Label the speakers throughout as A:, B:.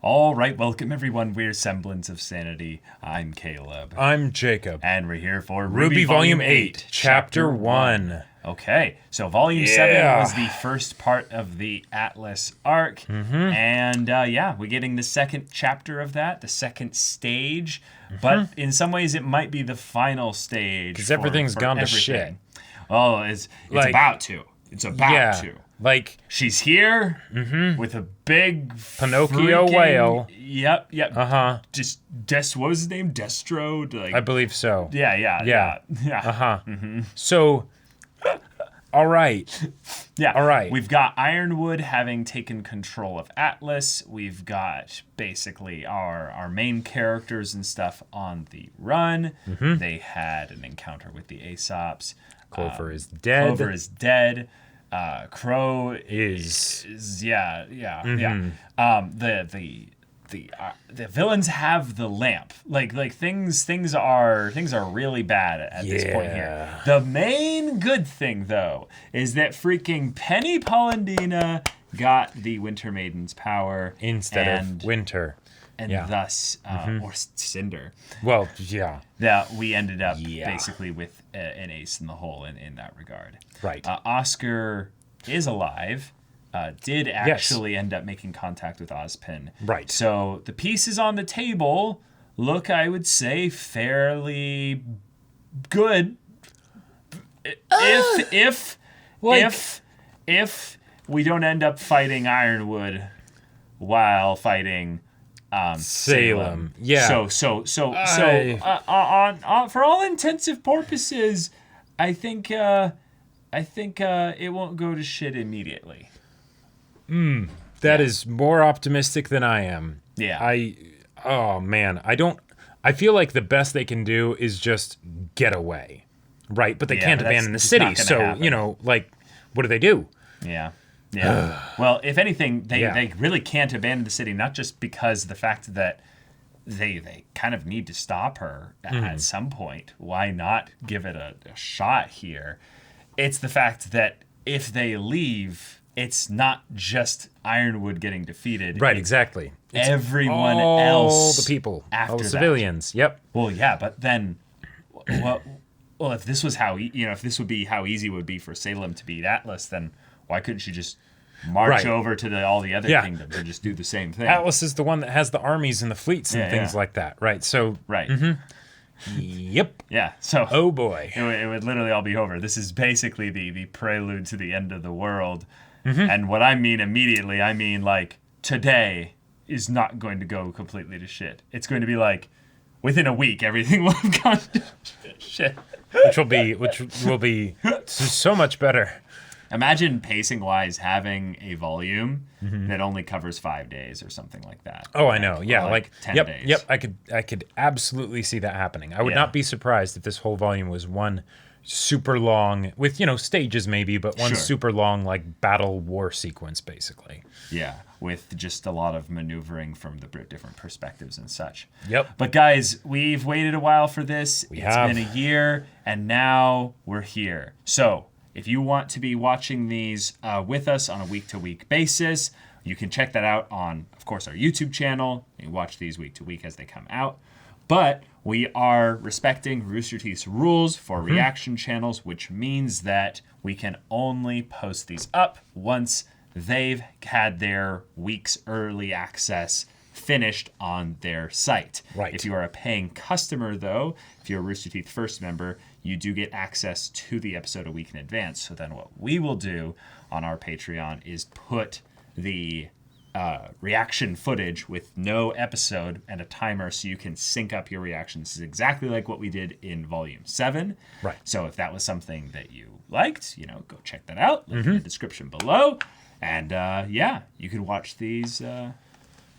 A: All right, welcome everyone. We're Semblance of Sanity. I'm Caleb.
B: I'm Jacob.
A: And we're here for
B: RWBY Volume 8, Chapter 1.
A: Okay, so Volume 7 was the first part of the Atlas arc. And we're getting the second chapter of that, the second stage. But in some ways, it might be the final stage.
B: Because everything's gone to shit.
A: Oh, it's like, about to. It's about to.
B: Like,
A: she's here with a big
B: Pinocchio whale.
A: Yep. Just what was his name? Destro? Like,
B: I believe so.
A: Yeah.
B: So, all right.
A: Yeah.
B: All right.
A: We've got Ironwood having taken control of Atlas. We've got basically our main characters and stuff on the run. They had an encounter with the Aesops.
B: Clover is dead.
A: Crow is the villains have the lamp. Like things are really bad at this point here. The main good thing though is that freaking Penny Polendina got the Winter Maiden's power
B: instead of Winter.
A: And thus, or Cinder.
B: Well, yeah.
A: That we ended up basically with an ace in the hole in that regard.
B: Right.
A: Oscar is alive. Did actually end up making contact with Ozpin.
B: Right.
A: So the pieces on the table look, I would say, fairly good. If we don't end up fighting Ironwood while fighting Salem.
B: Yeah.
A: So for all intensive purposes, I think it won't go to shit immediately.
B: That is more optimistic than I am.
A: Yeah.
B: I feel like the best they can do is just get away. Right? But they can't abandon the city. So,
A: happen.
B: What do?
A: Yeah. Well, if anything, they really can't abandon the city, not just because of the fact that they kind of need to stop her at some point. Why not give it a shot here? It's the fact that if they leave, it's not just Ironwood getting defeated.
B: Right, exactly.
A: It's everyone else.
B: All the people. All the civilians. Yep.
A: Well, yeah, but then... Well, if this was if this would be how easy it would be for Salem to beat Atlas, then why couldn't she just march over to all the other kingdoms and just do the same thing?
B: Atlas is the one that has the armies and the fleets and things like that, right? So,
A: right.
B: Yep.
A: Yeah. So,
B: oh boy,
A: it would literally all be over. This is basically the prelude to the end of the world. And what I mean immediately, I mean like today is not going to go completely to shit. It's going to be like within a week, everything will have gone to shit.
B: Which will be so much better.
A: Imagine pacing-wise having a volume that only covers 5 days or something like that.
B: Oh, I know. Yeah, like
A: 10 days.
B: Yep. I could absolutely see that happening. I would not be surprised if this whole volume was one super long, with stages maybe, but one super long like battle war sequence basically.
A: Yeah, with just a lot of maneuvering from the different perspectives and such.
B: Yep.
A: But guys, we've waited a while for this. It's been a year, and now we're here. So if you want to be watching these with us on a week-to-week basis, you can check that out on, of course, our YouTube channel. You watch these week to week as they come out. But we are respecting Rooster Teeth's rules for reaction channels, which means that we can only post these up once they've had their week's early access finished on their site.
B: Right.
A: If you are a paying customer, though, if you're a Rooster Teeth First member, you do get access to the episode a week in advance. So then what we will do on our Patreon is put the reaction footage with no episode and a timer so you can sync up your reactions. This is exactly like what we did in Volume 7.
B: Right.
A: So if that was something that you liked, go check that out. Link in the description below. And you can watch these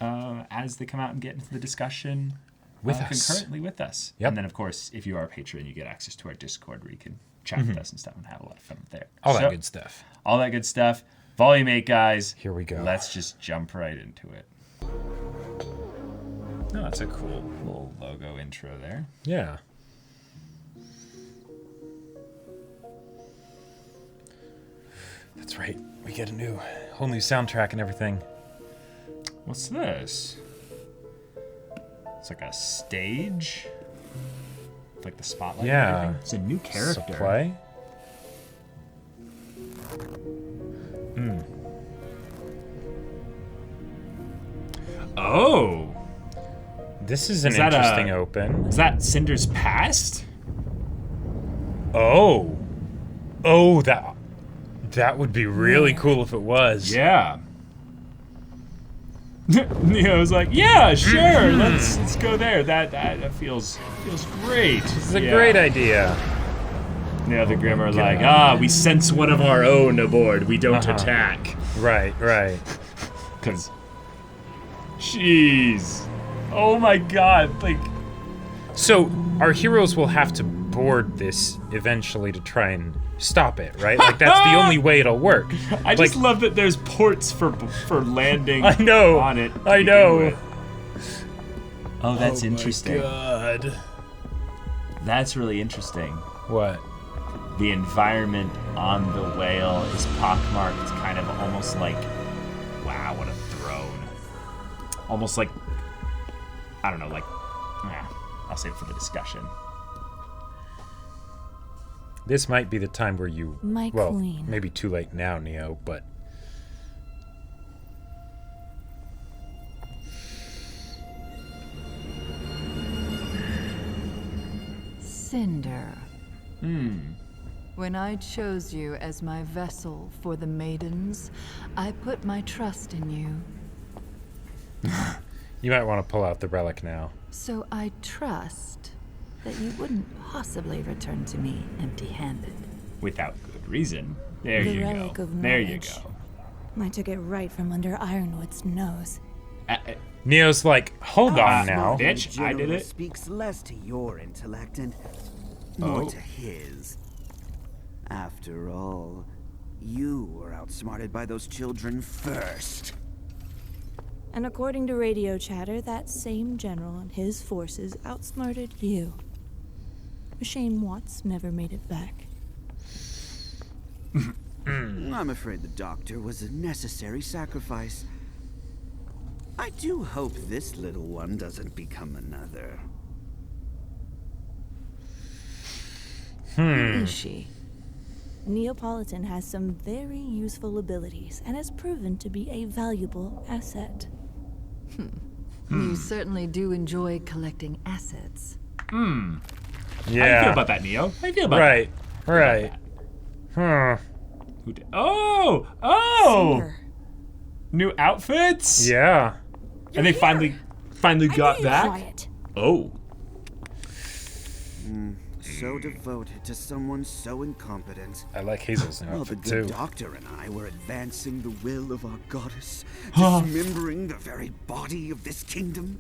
A: as they come out and get into the discussion
B: with us.
A: Concurrently with us.
B: Yep.
A: And then, of course, if you are a patron, you get access to our Discord where you can chat with us and stuff and have a lot of fun there.
B: All that good stuff.
A: All that good stuff. Volume 8, guys.
B: Here we go.
A: Let's just jump right into it. Oh, that's a cool little logo intro there.
B: Yeah. That's right. We get a whole new soundtrack and everything.
A: What's this? It's like a stage. Like the spotlight.
B: Yeah.
A: It's a new character.
B: Supply?
A: Oh.
B: This is an
A: that
B: interesting open.
A: Is that Cinder's past?
B: Oh. Oh, that would be really cool if it was.
A: Yeah. Neo's like, yeah, sure, let's go there. That feels great.
B: This is a great idea.
A: Neo the Grim are like, we sense one of our own aboard. We don't attack.
B: Right.
A: Because, jeez, oh my god, like.
B: So our heroes will have to board this eventually to try and stop it, right? Like that's the only way it'll work.
A: I just love that there's ports for landing.
B: I know.
A: On it.
B: I know.
A: Oh, that's interesting.
B: God.
A: That's really interesting.
B: What?
A: The environment on the whale is pockmarked, kind of almost like, wow, what a throne. Almost like, I don't know, like, I'll save it for the discussion.
B: This might be the time where you, well,
C: queen.
B: maybe too late now, Neo, but
C: Cinder. When I chose you as my vessel for the maidens, I put my trust in you.
B: you might want to pull out the relic now.
C: So I trust that you wouldn't possibly return to me empty-handed.
A: Without good reason. There
C: The
A: you
C: relic
A: go.
C: of
A: There you
C: knowledge.
A: go.
C: I took it right from under Ironwood's nose.
B: Neo's like, hold on now.
A: Bitch, I did it.
D: Speaks less to your intellect and more
A: Oh.
D: to his. After all, you were outsmarted by those children first.
E: And according to radio chatter, that same general and his forces outsmarted you. A shame Watts never made it back.
D: I'm afraid the doctor was a necessary sacrifice. I do hope this little one doesn't become another.
C: Who is she?
E: Neapolitan has some very useful abilities and has proven to be a valuable asset.
C: You certainly do enjoy collecting assets.
B: Yeah.
A: How do you feel about that, Neo? How do you feel about
B: Right.
A: that?
B: Right. Huh.
A: Who did? Oh!
E: Cinder.
A: New outfits?
B: Yeah.
A: And they finally got back?
E: Quiet.
A: Oh.
D: So devoted to someone so incompetent.
B: I like Hazel's new
D: While the
B: outfit
D: good
B: too.
D: doctor and I were advancing the will of our goddess, dismembering the very body of this kingdom,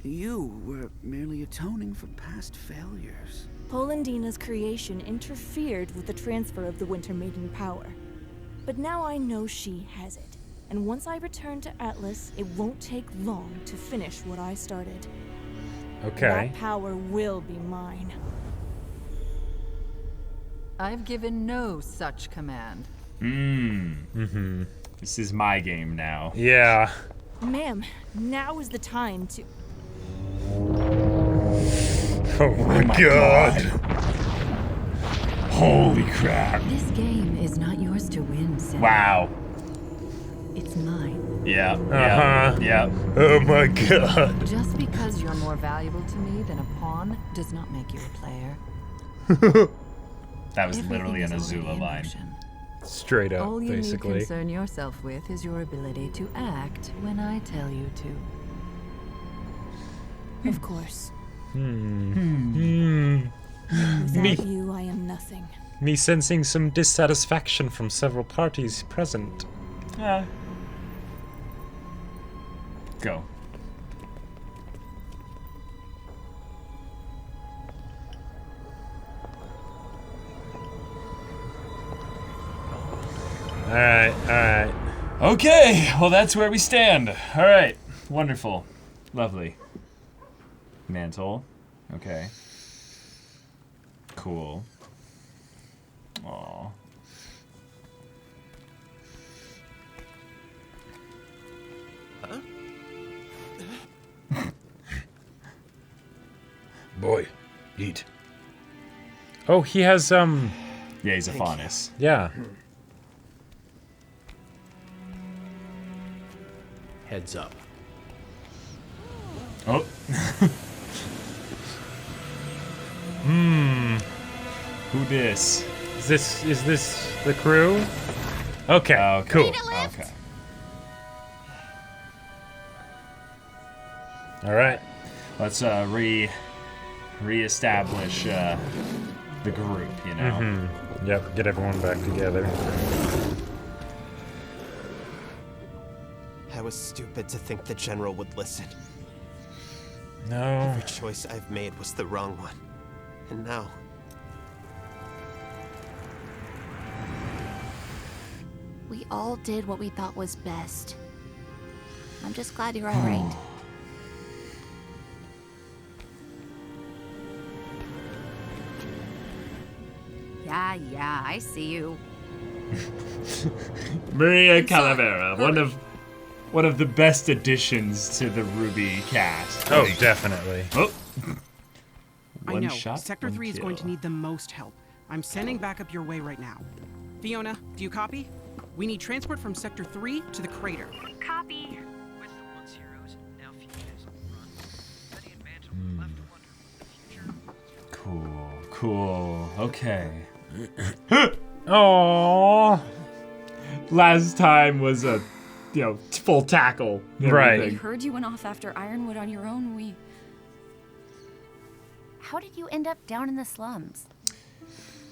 D: you were merely atoning for past failures.
E: Polandina's creation interfered with the transfer of the Winter Maiden power. But now I know she has it. And once I return to Atlas, it won't take long to finish what I started.
B: Okay.
E: That power will be mine.
C: I've given no such command.
A: This is my game now.
B: Yeah.
E: Ma'am, now is the time to...
B: Oh my god.
A: Holy crap.
C: This game is not yours to win, Cinder.
A: Wow.
C: It's mine.
A: Yeah.
B: Uh-huh.
A: Yeah.
B: Oh my god.
C: Just because you're more valuable to me than a pawn does not make you a player.
A: That was
C: Everything
A: literally an
C: is already
A: Azula
C: in
A: line.
C: motion.
B: Straight up,
C: All you need
B: basically.
C: concern yourself with is your ability to act when I tell you to.
E: Of course.
B: Me,
E: Without you, I am nothing.
B: me sensing some dissatisfaction from several parties present.
A: Go.
B: Alright.
A: Okay, well that's where we stand. All right, wonderful, lovely. Mantle, okay. Cool. Aw.
B: Boy, eat. Oh, he has,
A: Yeah, he's a faunus.
B: Yeah.
F: Heads up.
A: Oh. Who this?
B: Is this the crew? Okay,
A: Okay.
B: cool.
A: Okay.
B: All right.
A: Let's reestablish the group, you know.
B: Yep, get everyone back together.
G: I was stupid to think the General would listen.
B: No.
G: Every choice I've made was the wrong one. And now...
H: We all did what we thought was best. I'm just glad you're all right.
I: Yeah, I see you.
A: Maria Calavera, one of the best additions to the RWBY cast.
B: Oh, definitely.
A: Oh.
J: I know.
A: Shot,
J: Sector 3 is going to need the most help. I'm sending backup your way right now. Fiona, do you copy? We need transport from Sector 3 to the crater.
I: Copy.
K: With the once heroes, now fugitives on the run. Betty and Mantle left to wonder the future.
A: Cool. Okay.
B: Aww.
A: Last time was a, full tackle.
B: Right.
I: We heard you went off after Ironwood on your own.
H: How did you end up down in the slums?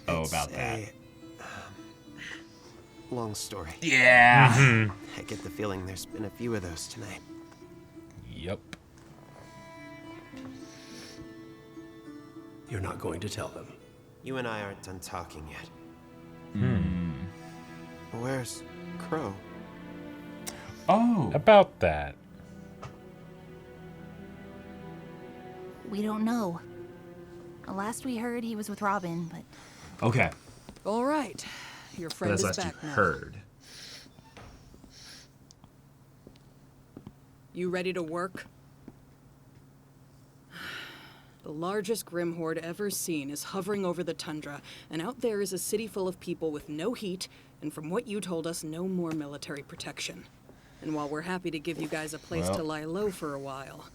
A: Oh, about that.
G: Long story.
A: Yeah.
G: I get the feeling there's been a few of those tonight.
B: Yep.
F: You're not going to tell them.
G: You and I aren't done talking yet. Where's Crow?
A: Oh.
B: About that.
H: We don't know. Last we heard, he was with Robin, but...
A: Okay.
L: All right. Your friend
A: That's
L: is
A: last you
L: back now.
A: heard.
L: You ready to work? The largest Grim Horde ever seen is hovering over the tundra, and out there is a city full of people with no heat, and from what you told us, no more military protection. And while we're happy to give you guys a place to lie low for a while,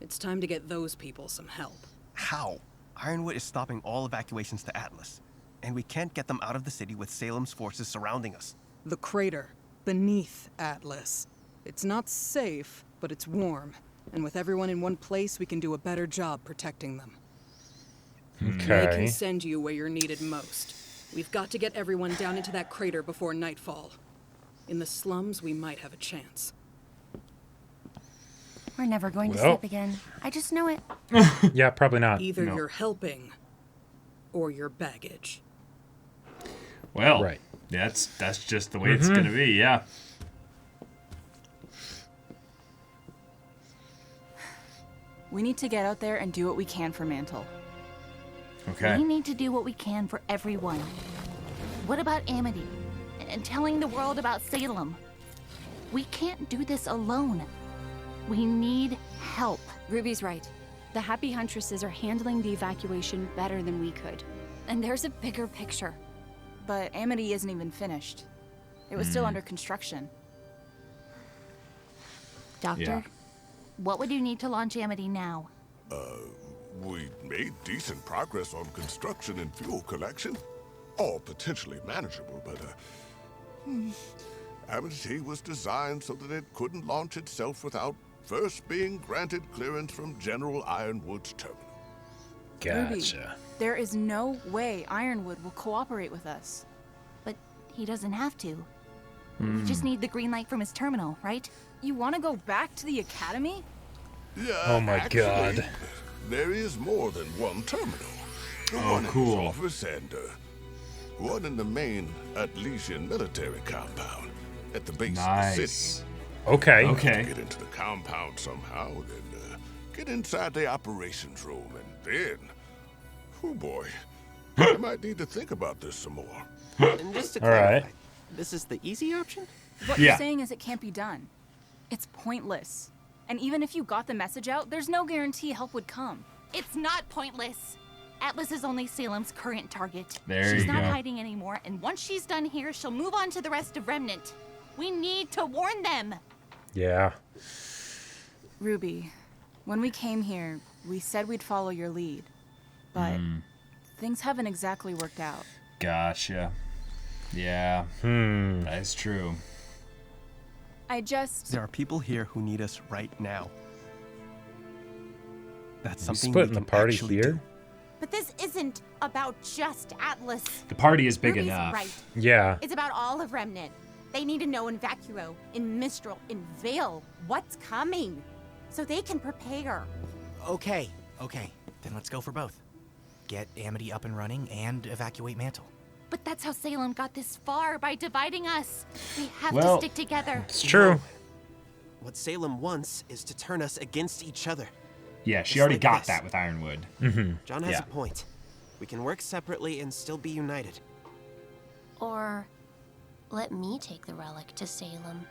L: it's time to get those people some help.
G: How? Ironwood is stopping all evacuations to Atlas, and we can't get them out of the city with Salem's forces surrounding us.
L: The crater, beneath Atlas. It's not safe, but it's warm. And with everyone in one place, we can do a better job protecting them.
B: Okay.
L: They can send you where you're needed most. We've got to get everyone down into that crater before nightfall. In the slums, we might have a chance.
H: We're never going to sleep again. I just know it.
B: Yeah, probably not.
L: Either you're helping, or you're baggage.
A: Well,
B: right.
A: That's just the way it's gonna be, yeah.
M: We need to get out there and do what we can for Mantle.
A: Okay.
H: We need to do what we can for everyone. What about Amity? And telling the world about Salem? We can't do this alone. We need help.
I: Ruby's right. The Happy Huntresses are handling the evacuation better than we could. And there's a bigger picture.
M: But Amity isn't even finished. It was still under construction.
H: Doctor, what would you need to launch Amity now?
N: We made decent progress on construction and fuel collection. All potentially manageable, but Amity was designed so that it couldn't launch itself without first being granted clearance from General Ironwood's terminal.
B: Gotcha.
M: There is no way Ironwood will cooperate with us.
H: But he doesn't have to. We just need the green light from his terminal, right?
M: You want to go back to the academy?
N: Yeah,
B: Oh my
N: actually,
B: God.
N: There is more than one terminal. One in his office and one in the main Atlesian military compound at the base of the city.
B: Okay.
N: To get into the compound somehow, then get inside the operations room, and then, oh boy, I might need to think about this some more.
G: And just to clarify, this is the easy option?
M: What you're saying is it can't be done. It's pointless. And even if you got the message out, there's no guarantee help would come.
H: It's not pointless. Atlas is only Salem's current target.
A: There
H: she's
A: you
H: not
A: go.
H: hiding anymore, and once she's done here, she'll move on to the rest of Remnant. We need to warn them.
B: Yeah.
M: Ruby, when we came here, we said we'd follow your lead, but things haven't exactly worked out.
A: Gotcha. Yeah. That is true.
G: There are people here who need us right now. That's
B: Are we
G: something
B: splitting
G: we
B: the
G: can
B: party
G: actually
B: here?
G: do.
H: But this isn't about just Atlas.
A: The party is big
H: Ruby's
A: enough.
H: Right.
B: Yeah.
H: It's about all of Remnant. They need to know in Vacuo, in Mistral, in Vale, what's coming, so they can prepare.
O: Okay. Then let's go for both. Get Amity up and running and evacuate Mantle.
H: But that's how Salem got this far, by dividing us. We have
A: Well,
H: to stick together.
B: It's true.
P: What Salem wants is to turn us against each other.
A: Yeah, she
P: Just
A: already
P: like
A: got
P: this.
A: that with Ironwood.
P: John has
A: Yeah.
P: a point. We can work separately and still be united.
Q: Or let me take the relic to Salem.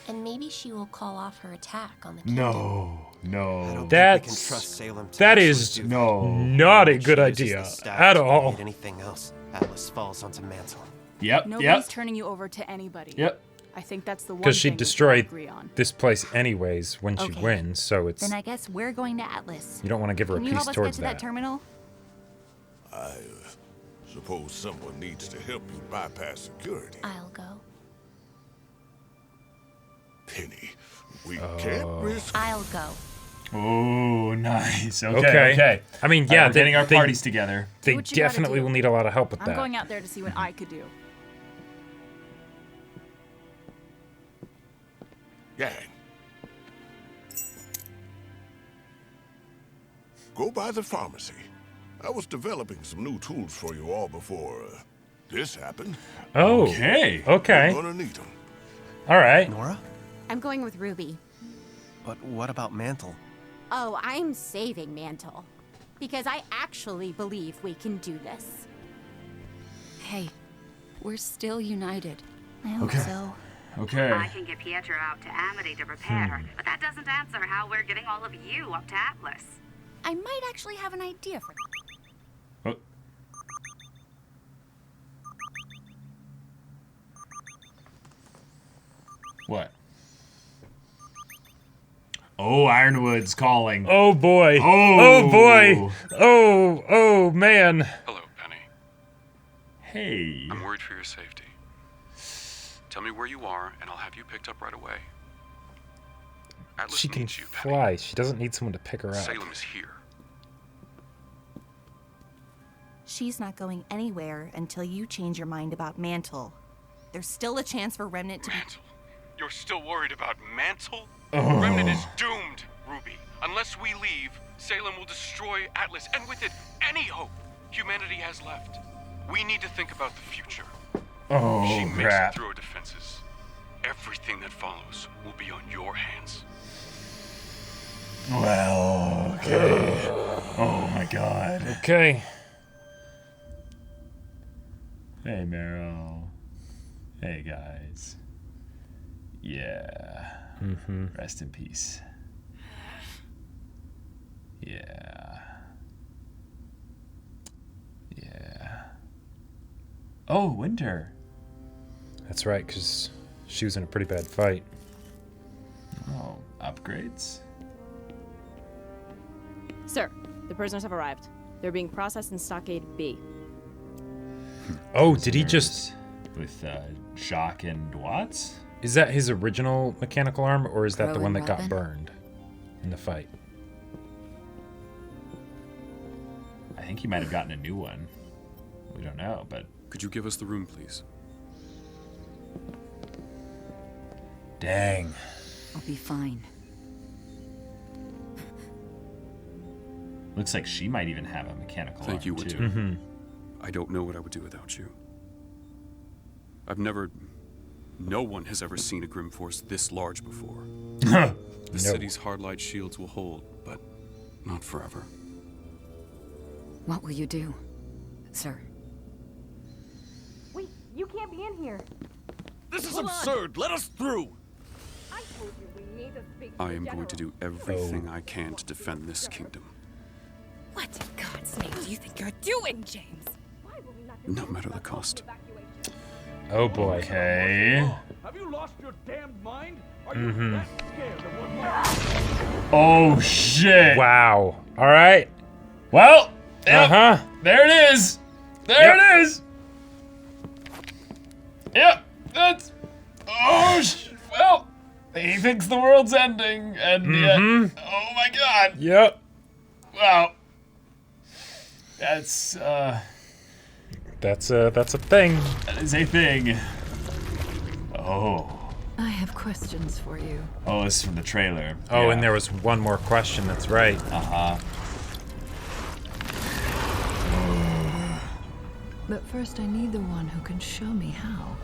Q: And maybe she will call off her attack on the kingdom.
A: No.
P: That
B: is not a good idea at all.
P: Anything else, Atlas falls onto Mantle.
A: Yep.
M: Nobody's turning you over to anybody.
A: Yep.
M: I think that's the one
B: Because
M: thing
B: she'd
M: we
B: destroy
M: can agree on.
B: this place anyways when she
H: Okay.
B: wins, so it's
H: Then I guess we're going to Atlas.
B: you don't want to give her a
H: Can you help
B: piece
H: us get
B: towards
H: to
B: that.
H: that terminal?
N: I suppose someone needs to help you bypass security.
Q: I'll go.
N: Penny, we can't risk.
Q: I'll go.
A: Oh, nice. Okay.
B: I mean,
A: All
B: yeah,
A: right, we're getting our parties together.
B: They
M: Do what you gotta
B: definitely
M: do.
B: will need a lot of help with
M: I'm
B: that.
M: going out there to see what I could do.
N: Gang. Go by the pharmacy. I was developing some new tools for you all before this happened.
B: Oh.
A: Okay.
N: You're gonna need them.
B: All right.
G: Nora?
E: I'm going with Ruby.
G: But what about Mantle?
E: Oh, I'm saving Mantle. Because I actually believe we can do this.
I: Hey, we're still united.
H: I hope
A: Okay.
H: so.
A: Okay.
R: I can get Pietro out to Amity to prepare her, but that doesn't answer how we're getting all of you up to Atlas.
E: I might actually have an idea for
A: Oh. What? Oh, Ironwood's calling.
B: Oh boy.
A: Oh.
B: Oh boy. Oh man.
S: Hello, Penny.
A: Hey.
S: I'm worried for your safety. Tell me where you are, and I'll have you picked up right away. Atlas
B: She can
S: needs you,
B: fly. She doesn't need someone to pick her up.
S: Salem is here.
H: She's not going anywhere until you change your mind about Mantle. There's still a chance for Remnant to
S: Mantle? You're still worried about Mantle?
A: Oh.
S: Remnant is doomed, Ruby. Unless we leave, Salem will destroy Atlas, and with it, any hope humanity has left. We need to think about the future.
A: Oh,
S: she makes
A: crap.
S: it through her defenses. Everything that follows will be on your hands.
A: Well, okay. Oh my god.
B: Okay.
A: Hey, Meryl. Hey, guys. Yeah. Rest in peace. Yeah. Yeah. Oh, Winter.
B: That's right, because she was in a pretty bad fight.
A: Oh, upgrades?
T: Sir, the prisoners have arrived. They're being processed in Stockade B.
B: Oh, did he just...
A: With Jacques and Watts?
B: Is that his original mechanical arm, or is that the
C: Crow
B: one
C: and
B: that got
C: Robin?
B: burned in the fight?
A: I think he might have gotten a new one. We don't know, but...
S: Could you give us the room, please?
A: Dang.
C: I'll be fine.
A: Looks like she might even have a mechanical
S: Thank you,
A: arm,
S: Winter.
A: too.
S: I don't know what I would do without you. I've never... No one has ever seen a Grim Force this large before. The city's hard-light shields will hold, but not forever.
C: What will you do, sir?
E: Wait, you can't be in here.
F: This is absurd. Let us through.
E: I told you we need to speak
S: I am going to do everything I can to defend this kingdom.
U: What in God's name do you think you're doing, James?
S: No matter the cost.
B: Oh boy.
A: Okay.
F: Have you lost your damned mind? Are you that scared of what might
A: Oh shit.
B: Wow. All right.
A: Well. Yep. There it is. There it is. Yep. That's. Oh. Well. He thinks the world's ending, and yet. Oh my God.
B: Yep.
A: Wow. That's
B: That's a thing.
A: That is a thing. Oh.
C: I have questions for you.
A: Oh, this is from the trailer.
B: Oh, and there was one more question. That's right.
C: But first, I need the one who can show me how.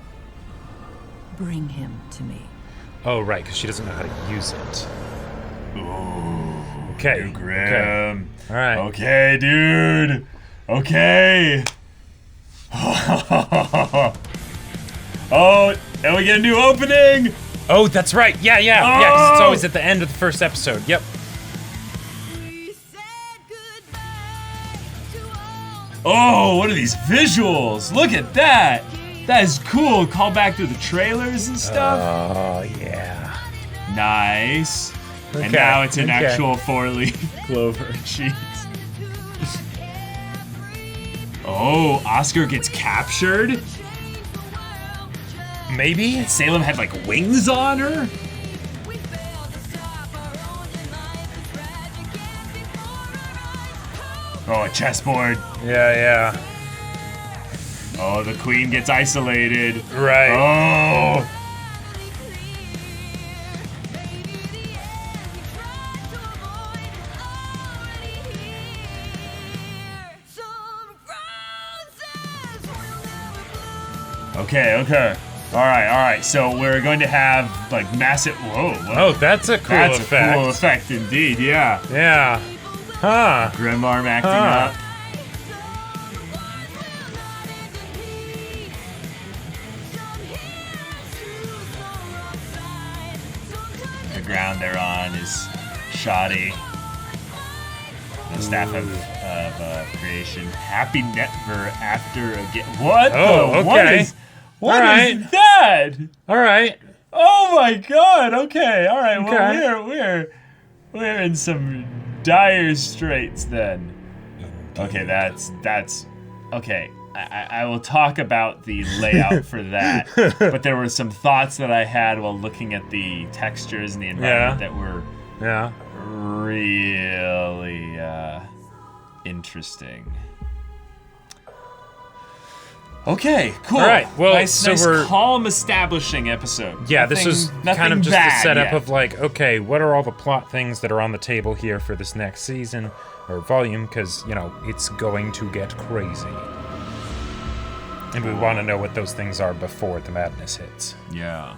C: Bring him to me.
B: Oh, right, because she doesn't know how to use it.
A: Ooh.
B: Okay.
A: Grim.
B: All right.
A: Okay, dude. Okay. Oh, and we get a new opening.
B: Oh, that's right. Yeah, yeah, yeah. 'Cause it's always at the end of the first episode. Yep.
A: Oh, what are these visuals? Look at that. That is cool. Call back to the trailers and stuff.
B: Oh, yeah.
A: Nice.
B: Okay,
A: And now it's an
B: okay.
A: actual 4-leaf clover. Jeez. Oh, Oscar gets captured?
B: Maybe?
A: And Salem had like wings on her? Oh, a chessboard.
B: Yeah, yeah.
A: Oh, the queen gets isolated.
B: Right.
A: Oh. Okay, okay. All right. So we're going to have like massive. Whoa.
B: Oh, that's a cool effect.
A: That's a cool effect indeed. Yeah.
B: Yeah. Huh.
A: Grim arm acting up. The ground they're on is shoddy. The staff of creation. Happy never after again. What?
B: Oh, okay.
A: What is that?
B: All right.
A: Oh my God. Okay. All right.
B: Okay.
A: Well, we're in some dire straits then. Okay. That's okay. I will talk about the layout for that. But there were some thoughts that I had while looking at the textures and the environment that were really interesting. Okay, cool.
B: All right, well,
A: nice
B: we're
A: calm establishing episode.
B: Yeah, this was kind of just the setup
A: yet.
B: of like, okay, what are all the plot things that are on the table here for this next season or volume? Because, you know, it's going to get crazy. And we want to know what those things are before the madness hits.
A: Yeah.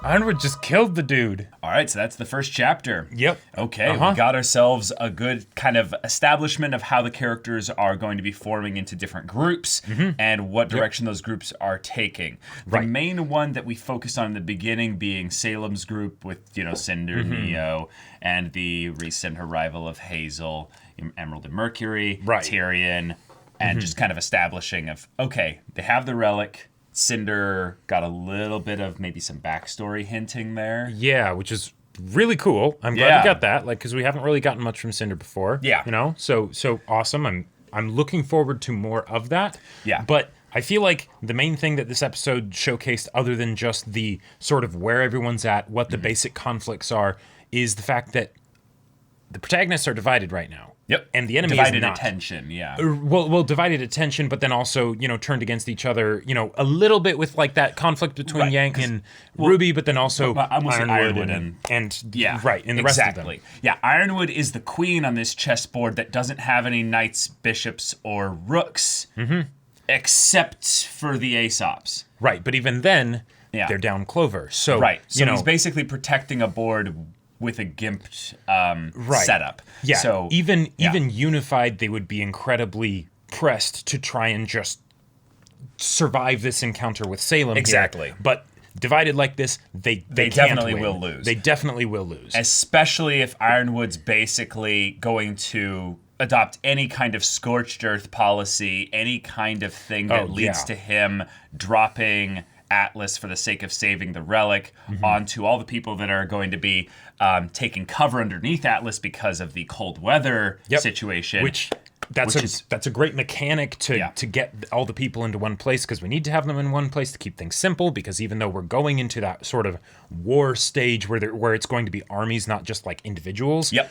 B: Ironwood just killed the dude.
A: All right, so that's the first chapter.
B: Yep.
A: Okay, we got ourselves a good kind of establishment of how the characters are going to be forming into different groups and what direction those groups are taking. The main one that we focused on in the beginning being Salem's group with, you know, Cinder, Neo, and the recent arrival of Hazel, Emerald and Mercury, Tyrion, and just kind of establishing of, okay, they have the relic. Cinder got a little bit of maybe some backstory hinting there.
B: Yeah, which is really cool. I'm glad we got that, like, because we haven't really gotten much from Cinder before.
A: Yeah,
B: you know, so awesome. I'm looking forward to more of that.
A: Yeah,
B: but I feel like the main thing that this episode showcased, other than just the sort of where everyone's at, what the basic conflicts are, is the fact that the protagonists are divided right now.
A: Yep.
B: And the enemy
A: divided
B: is not.
A: attention, yeah.
B: Well, divided attention, but then also, you know, turned against each other, you know, a little bit with like that conflict between Yank and Ruby, but then also
A: Ironwood
B: and
A: and
B: the rest of them.
A: Yeah, Ironwood is the queen on this chessboard that doesn't have any knights, bishops, or rooks, except for the Aesops.
B: Right, but even then, they're down Clover. So,
A: so he's basically protecting a board with a gimped setup.
B: Yeah.
A: So
B: even unified, they would be incredibly pressed to try and just survive this encounter with Salem.
A: Exactly.
B: Here. But divided like this, they can't
A: definitely
B: win.
A: will lose.
B: They definitely will lose.
A: Especially if Ironwood's basically going to adopt any kind of scorched earth policy, any kind of thing that leads to him dropping Atlas for the sake of saving the relic onto all the people that are going to be taking cover underneath Atlas because of the cold weather situation.
B: That's a great mechanic to get all the people into one place, because we need to have them in one place to keep things simple, because even though we're going into that sort of war stage where it's going to be armies, not just like individuals.
A: Yep.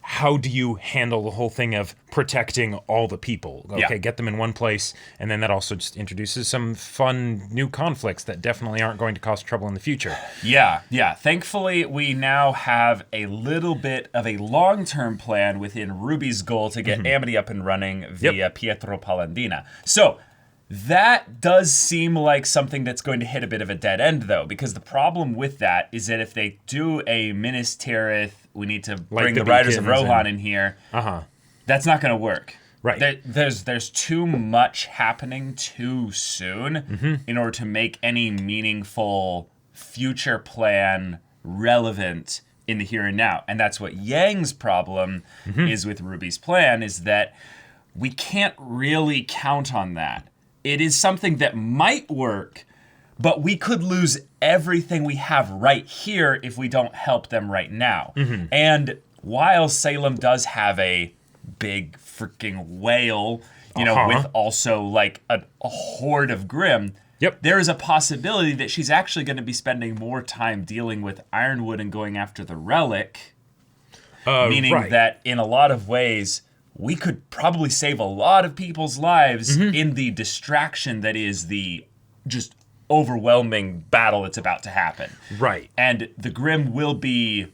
B: How do you handle the whole thing of protecting all the people? Okay, get them in one place, and then that also just introduces some fun new conflicts that definitely aren't going to cause trouble in the future.
A: Yeah. Thankfully, we now have a little bit of a long-term plan within RWBY's goal to get Amity up and running via Pietro Palladina. So that does seem like something that's going to hit a bit of a dead end, though, because the problem with that is that if they do a Minas Tirith, we need to bring the Riders of Rohan in here, that's not going to work.
B: Right.
A: There's too much happening too soon in order to make any meaningful future plan relevant in the here and now. And that's what Yang's problem is with RWBY's plan, is that we can't really count on that. It is something that might work, but we could lose everything we have right here if we don't help them right now. And while Salem does have a big freaking whale, with also like a horde of Grimm, there is a possibility that she's actually going to be spending more time dealing with Ironwood and going after the relic, meaning that in a lot of ways, we could probably save a lot of people's lives in the distraction that is the just overwhelming battle that's about to happen.
B: Right.
A: And the Grimm will be,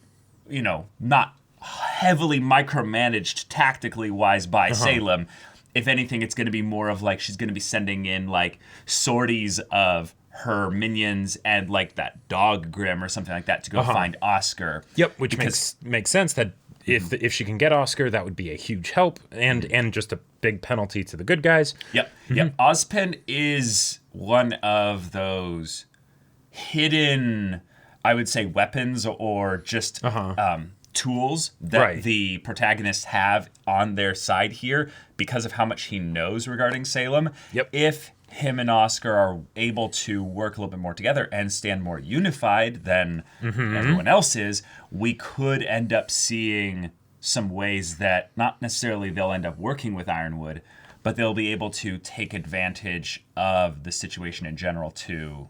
A: not heavily micromanaged tactically wise by Salem. If anything, it's going to be more of like she's going to be sending in like sorties of her minions and like that dog Grimm or something like that to go find Oscar.
B: Which makes sense that if she can get Oscar, that would be a huge help and just a big penalty to the good guys.
A: Ozpin is one of those hidden, I would say, weapons or just tools that the protagonists have on their side here because of how much he knows regarding Salem. If him and Oscar are able to work a little bit more together and stand more unified than everyone else is, we could end up seeing some ways that not necessarily they'll end up working with Ironwood, but they'll be able to take advantage of the situation in general to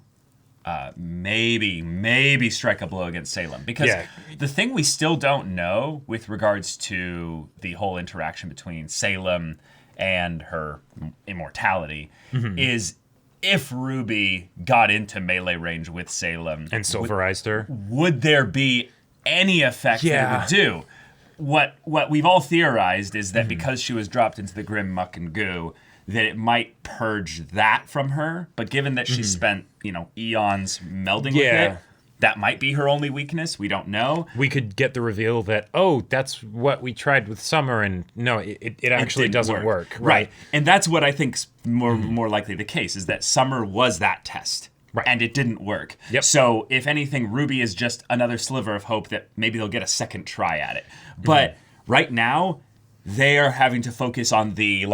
A: maybe strike a blow against Salem. Because the thing we still don't know with regards to the whole interaction between Salem and her immortality is if RWBY got into melee range with Salem
B: and silverized her,
A: would there be any effect that it would do? What we've all theorized is that because she was dropped into the grim muck and goo, that it might purge that from her. But given that she spent eons melding with it, that might be her only weakness. We don't know.
B: We could get the reveal that, that's what we tried with Summer, and no, it actually doesn't work.
A: Right. And that's what I think's more likely the case, is that Summer was that test. Right. And it didn't work. So if anything, RWBY is just another sliver of hope that maybe they'll get a second try at it. But right now, they are having to focus on the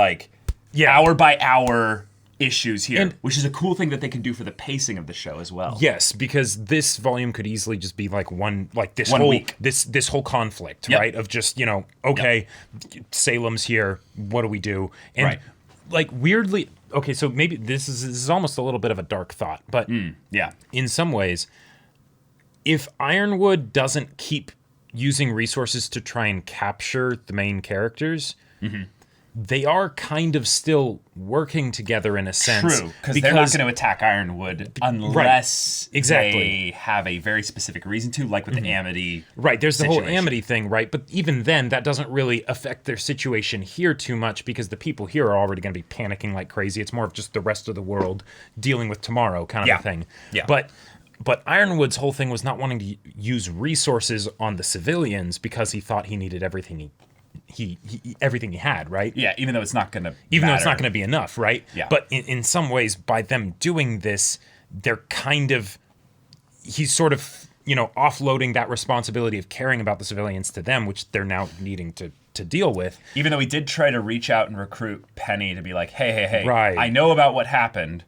A: hour by hour issues here, which is a cool thing that they can do for the pacing of the show as well.
B: Yes, because this volume could easily just be one
A: week.
B: This whole conflict, right? Of just, Salem's here, what do we do? And weirdly, okay, so maybe this is almost a little bit of a dark thought, but in some ways, if Ironwood doesn't keep using resources to try and capture the main characters, they are kind of still working together in a sense.
A: True, because they're not going to attack Ironwood unless they have a very specific reason to, like with the Amity
B: there's the whole Amity thing, right? But even then, that doesn't really affect their situation here too much because the people here are already going to be panicking like crazy. It's more of just the rest of the world dealing with tomorrow kind of a thing. But Ironwood's whole thing was not wanting to use resources on the civilians because he thought he needed everything everything he had, right?
A: Yeah, even though it's not going to
B: though it's not going to be enough, right?
A: Yeah.
B: But in some ways, by them doing this, they're kind of he's sort of, offloading that responsibility of caring about the civilians to them, which they're now needing to deal with.
A: Even though he did try to reach out and recruit Penny to be like, hey,
B: right.
A: I know about what happened.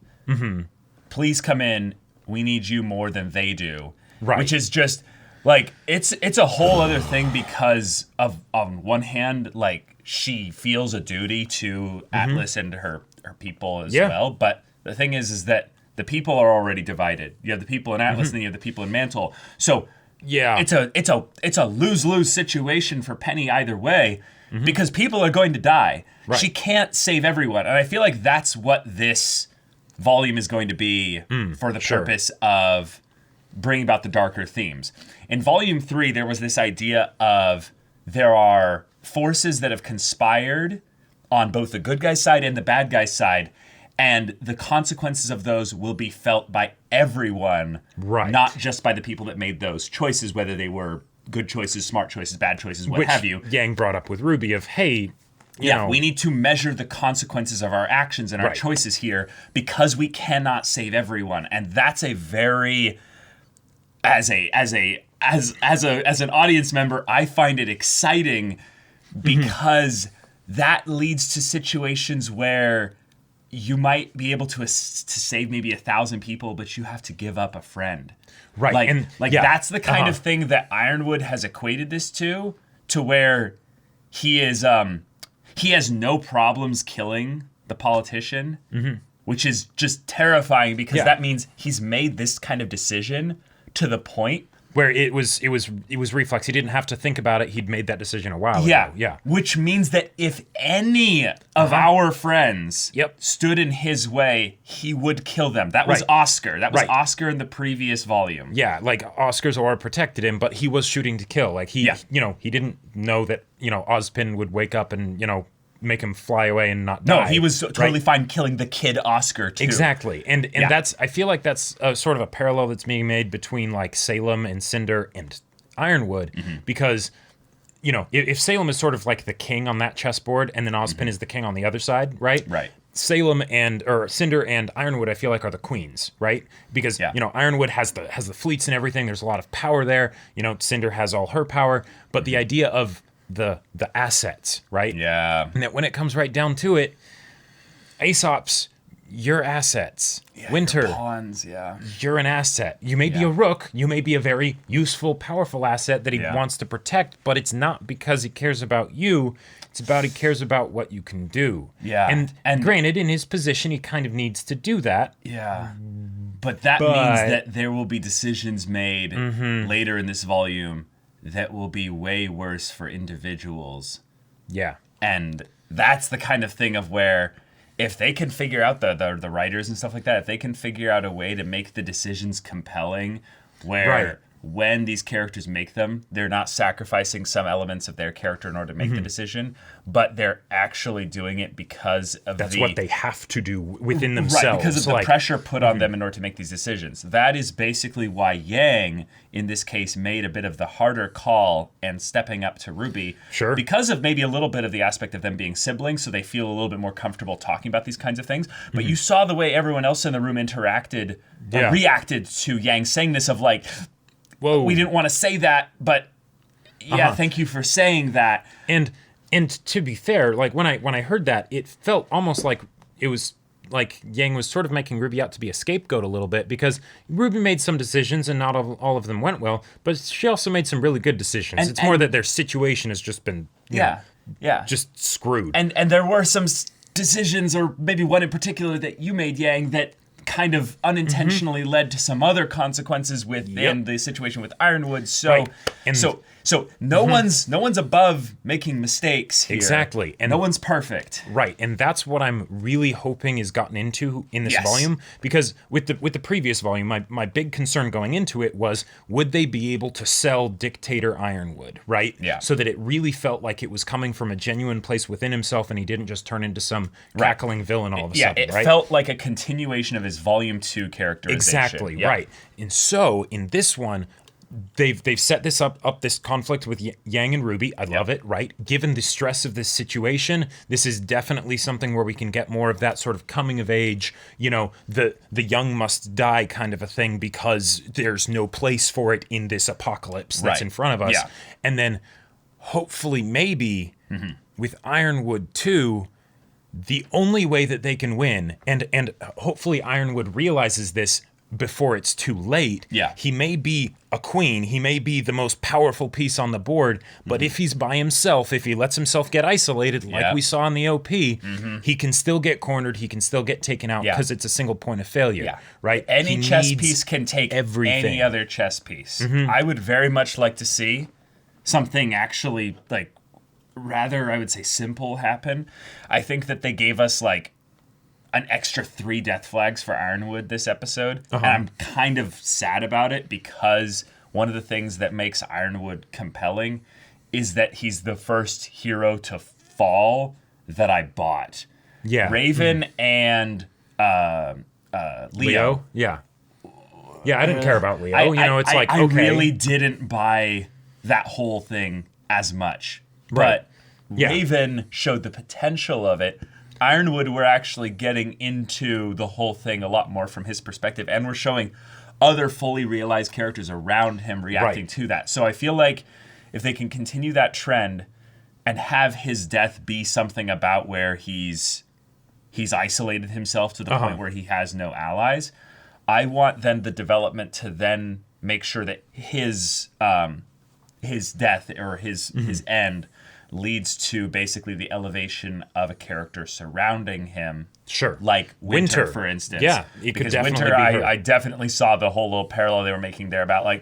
A: Please come in. We need you more than they do.
B: Right.
A: Which is just, like, it's a whole other thing because of, on one hand, like, she feels a duty to Atlas and her people as well. But the thing is that the people are already divided. You have the people in Atlas and then you have the people in Mantle. So it's a lose-lose situation for Penny either way because people are going to die.
B: Right.
A: She can't save everyone. And I feel like that's what this volume is going to be for the purpose of bringing about the darker themes. In Volume 3, there was this idea of there are forces that have conspired on both the good guy's side and the bad guy's side, and the consequences of those will be felt by everyone, not just by the people that made those choices, whether they were good choices, smart choices, bad choices, what have you.
B: Yang brought up with RWBY of, hey,
A: we need to measure the consequences of our actions and our choices here because we cannot save everyone. And that's a very, as an audience member, I find it exciting because that leads to situations where you might be able to save maybe 1,000 people, but you have to give up a friend.
B: Right.
A: That's the kind of thing that Ironwood has equated this to where he is, he has no problems killing the politician, which is just terrifying because that means he's made this kind of decision to the point
B: where it was reflex. He didn't have to think about it. He'd made that decision a while ago. Yeah.
A: Which means that if any of our friends stood in his way, he would kill them. That was Oscar. That was Oscar in the previous volume.
B: Yeah, like Oscar's aura protected him, but he was shooting to kill. Like he didn't know that, Ozpin would wake up and, make him fly away and not die.
A: No, he was totally fine killing the kid Oscar too.
B: Exactly. And that's, I feel like that's sort of a parallel that's being made between like Salem and Cinder and Ironwood because, if Salem is sort of like the king on that chessboard and then Ozpin is the king on the other side, right?
A: Right.
B: Salem or Cinder and Ironwood, I feel like, are the queens, right? Because Ironwood has the fleets and everything. There's a lot of power there. Cinder has all her power, but the idea of the assets, right?
A: Yeah.
B: And that when it comes right down to it, Aesop's your assets.
A: Yeah,
B: Winter,
A: your pawns,
B: you're an asset. You may be a rook. You may be a very useful, powerful asset that he wants to protect, but it's not because he cares about you. It's about he cares about what you can do.
A: Yeah.
B: And granted, in his position, he kind of needs to do that.
A: Yeah. But that means that there will be decisions made later in this volume that will be way worse for individuals.
B: Yeah.
A: And that's the kind of thing of where if they can figure out the writers and stuff like that, if they can figure out a way to make the decisions compelling where when these characters make them, they're not sacrificing some elements of their character in order to make the decision, but they're actually doing it because of
B: that's what they have to do within themselves.
A: Right, because of the pressure put on them in order to make these decisions. That is basically why Yang, in this case, made a bit of the harder call and stepping up to RWBY.
B: Sure.
A: Because of maybe a little bit of the aspect of them being siblings, so they feel a little bit more comfortable talking about these kinds of things. But you saw the way everyone else in the room reacted to Yang saying this of like,
B: whoa,
A: we didn't want to say that, but thank you for saying that.
B: And to be fair, like when I heard that, it felt almost like it was like Yang was sort of making RWBY out to be a scapegoat a little bit because RWBY made some decisions and not all of them went well, but she also made some really good decisions. And, it's more that their situation has just been just screwed.
A: And there were some decisions, or maybe one in particular that you made, Yang, that kind of unintentionally led to some other consequences within the situation with Ironwood. So no one's above making mistakes here.
B: Exactly.
A: And no one's perfect.
B: Right. And that's what I'm really hoping is gotten into in this volume, because with the previous volume, my big concern going into it was, would they be able to sell Dictator Ironwood, right?
A: Yeah.
B: So that it really felt like it was coming from a genuine place within himself and he didn't just turn into some cackling villain all of a sudden,
A: it
B: right?
A: felt like a continuation of his Volume 2 characterization.
B: Exactly, right. And so, in this one, they've set this up this conflict with Yang and RWBY. I love it, right? Given the stress of this situation, this is definitely something where we can get more of that sort of coming of age, the young must die kind of a thing because there's no place for it in this apocalypse that's in front of us. Yeah. And then hopefully maybe with Ironwood too, the only way that they can win, and hopefully Ironwood realizes this before it's too late. Yeah. He may be a queen, he may be the most powerful piece on the board, but if he's by himself, if he lets himself get isolated like we saw in the OP, he can still get cornered, he can still get taken out because it's a single point of failure, right?
A: Any chess piece can take any other chess piece. I would very much like to see something actually rather, I would say, simple happen. I think that they gave us an extra 3 death flags for Ironwood this episode. And I'm kind of sad about it because one of the things that makes Ironwood compelling is that he's the first hero to fall that I bought. Yeah. Raven and Leo.
B: Yeah. Yeah, I didn't care about Leo.
A: I really didn't buy that whole thing as much. Right. But Raven showed the potential of it. Ironwood, we're actually getting into the whole thing a lot more from his perspective, and we're showing other fully realized characters around him reacting to that. So I feel like if they can continue that trend and have his death be something about where he's isolated himself to the point where he has no allies, I want then the development to then make sure that his death or his end leads to basically the elevation of a character surrounding him.
B: Sure.
A: Like Winter, for instance.
B: Yeah, it could definitely
A: Winter,
B: be her.
A: I definitely saw the whole little parallel they were making there about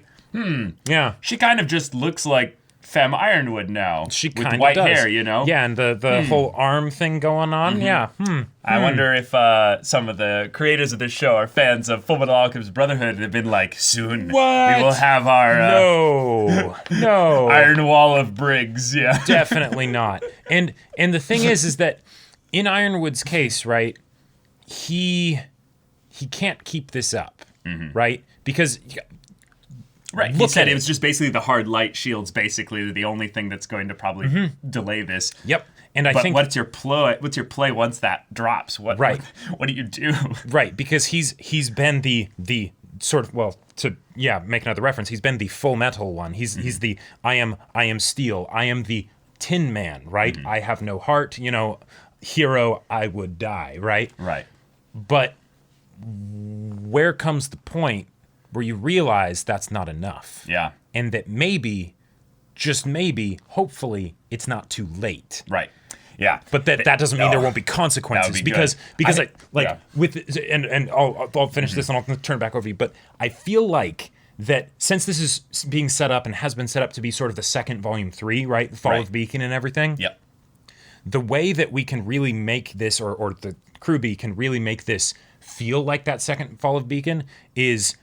A: she kind of just looks like Femme Ironwood now.
B: She
A: with
B: kind
A: white
B: of does.
A: hair,
B: Yeah, and the whole arm thing going on. Yeah.
A: I wonder if some of the creators of this show are fans of Fullmetal Alchemist Brotherhood and have been like, soon we will have our
B: no
A: Iron Wall of Briggs. Yeah,
B: definitely not. And the thing is that in Ironwood's case, right, he can't keep this up, right? Because
A: right, he said it was just basically the hard light shields, basically the only thing that's going to probably delay this.
B: Yep. And I think
A: what's your play once that drops? What do you do?
B: Right, because he's been the sort of to make another reference, he's been the Full Metal one. He's the I am steel. I am the Tin Man, right? I have no heart, hero, I would die, right?
A: Right.
B: But where comes the point where you realize that's not enough?
A: Yeah.
B: And that maybe, just maybe, hopefully, it's not too late.
A: Right. Yeah.
B: But that doesn't mean there won't be consequences. Because I'll finish this and I'll turn it back over to you. But I feel like that since this is being set up and has been set up to be sort of the second volume 3, right? The Fall of Beacon and everything.
A: Yep.
B: The way that we can really make this, or the RWBY can really make this feel like that second Fall of Beacon is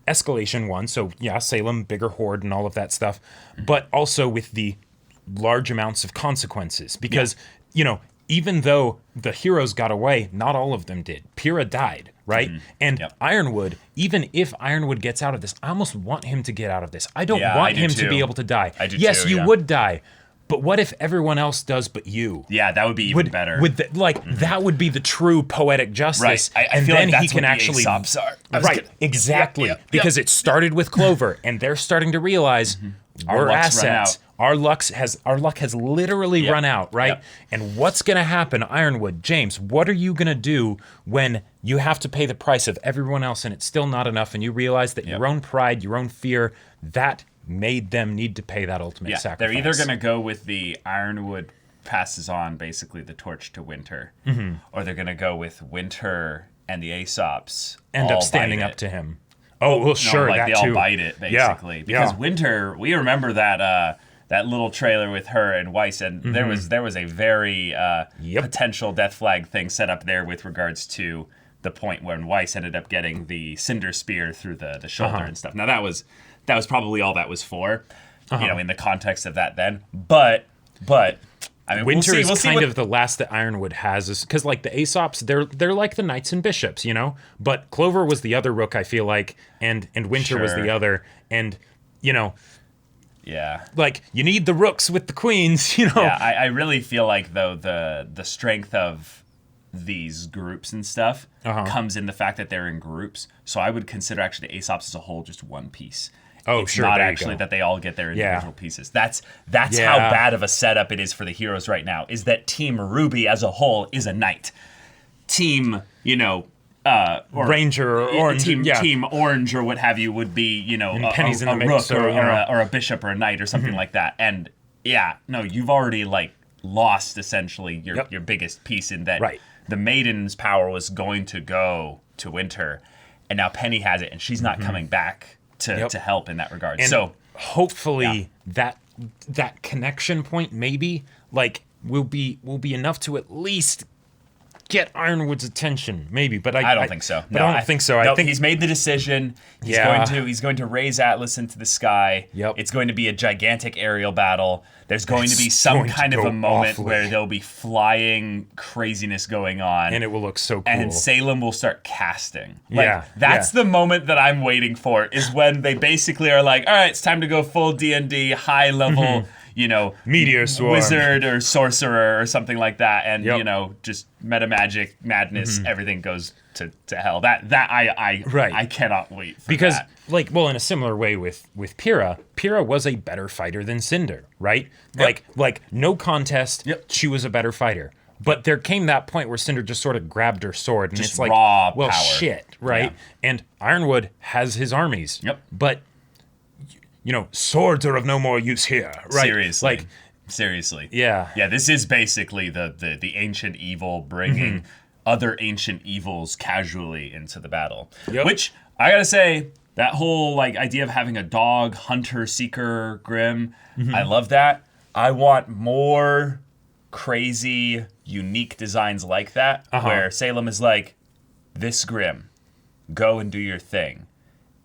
B: escalation 1. So yeah, Salem, bigger horde and all of that stuff. But also with the large amounts of consequences. Because, even though the heroes got away, not all of them did. Pyrrha died, right? And Ironwood, even if Ironwood gets out of this, I almost want him to get out of this. I don't want him to be able to die. Yes, you would die. But what if everyone else does but you?
A: Yeah, that would be even better.
B: That would be the true poetic justice.
A: Right. I feel
B: then
A: like that's
B: he can
A: what
B: actually
A: the Aesops are.
B: Right, exactly. Because it started with Clover, and they're starting to realize we're assets. Our luck has literally run out, right? Yep. And what's going to happen, Ironwood? James, what are you going to do when you have to pay the price of everyone else and it's still not enough and you realize that your own pride, your own fear, that made them need to pay that ultimate sacrifice?
A: They're either going to go with the Ironwood passes on basically the torch to Winter, or they're going to go with Winter and the Aesops
B: end up standing up to him. Oh, well, sure,
A: that
B: they
A: all
B: too.
A: bite it, basically. Because Winter, we remember that that little trailer with her and Weiss, and there was a very potential death flag thing set up there with regards to the point when Weiss ended up getting the cinder spear through the shoulder and stuff. Now that was probably all that was for, in the context of that then. But I mean,
B: Winter
A: we'll
B: is kind of the last that Ironwood has, because like the Aesops, they're like the knights and bishops, But Clover was the other rook, I feel like, and Winter was the other, and
A: Yeah.
B: Like, you need the rooks with the queens,
A: Yeah, I really feel like, though, the strength of these groups and stuff comes in the fact that they're in groups. So I would consider actually the Aesops as a whole just one piece.
B: Oh,
A: it's
B: sure.
A: not
B: there
A: actually
B: you go.
A: that they all get their individual pieces. That's how bad of a setup it is for the heroes right now, is that Team RWBY as a whole is a knight. Team, or
B: Ranger or Orange.
A: Team Orange or what have you would be,
B: Penny's in the mix,
A: rook or a bishop or a knight or something like that. And you've already lost essentially your biggest piece in that the Maiden's power was going to go to Winter, and now Penny has it, and she's not coming back to help in that regard.
B: And
A: so
B: hopefully that connection point maybe will be enough to at least get Ironwood's attention, maybe, but I
A: don't think so.
B: But I don't think so. I think
A: he's made the decision. He's going to raise Atlas into the sky.
B: Yep.
A: It's going to be a gigantic aerial battle. There's going to be some kind of a moment where there'll be flying craziness going on,
B: and it will look so cool.
A: And Salem will start casting. That's the moment that I'm waiting for. Is when they basically are like, all right, it's time to go full D&D, high level.
B: Meteor swarm,
A: wizard or sorcerer or something like that, and just meta magic madness. Everything goes to hell. I cannot wait for
B: because
A: that.
B: In a similar way with Pyrrha was a better fighter than Cinder, right? Like no contest, she was a better fighter. But there came that point where Cinder just sort of grabbed her sword, and
A: just
B: it's like,
A: raw
B: well,
A: power.
B: shit, right? Yeah. And Ironwood has his armies.
A: Yep.
B: But swords are of no more use here, right?
A: Seriously.
B: Yeah.
A: Yeah, this is basically the ancient evil bringing other ancient evils casually into the battle.
B: Yep.
A: Which, I gotta say, that whole idea of having a dog, hunter, seeker, Grim, I love that. I want more crazy, unique designs like that, where Salem is like, this Grim, go and do your thing.